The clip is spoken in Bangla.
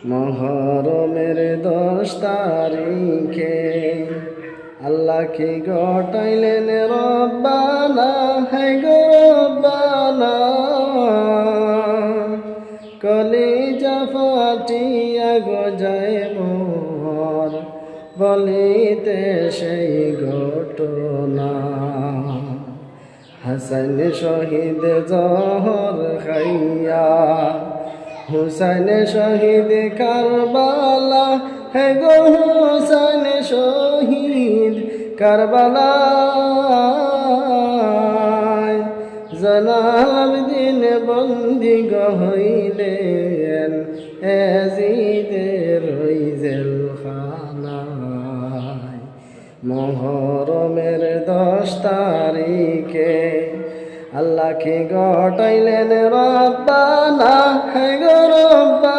মহরমের 10 তারিখে আল্লাহ কি ঘটাইলেন রব্বানা, হে গো রব্বানা। কলিজা ফাটিয়া গজায় মোর বলিতে সেই ঘটনা। হাসান শহীদ জহর খাইয়া, হুসাইন শহীদ কারবালা, হে গো হুসাইন শহীদ কারবালা। জয়নাল আবেদিন বন্দি হইলেন এজিদের ওই জেলখানায়। মহরমের 10 তারিখে আল্লাহ কি ঘটাইলেন রব্বানা, হে গো রব্বানা।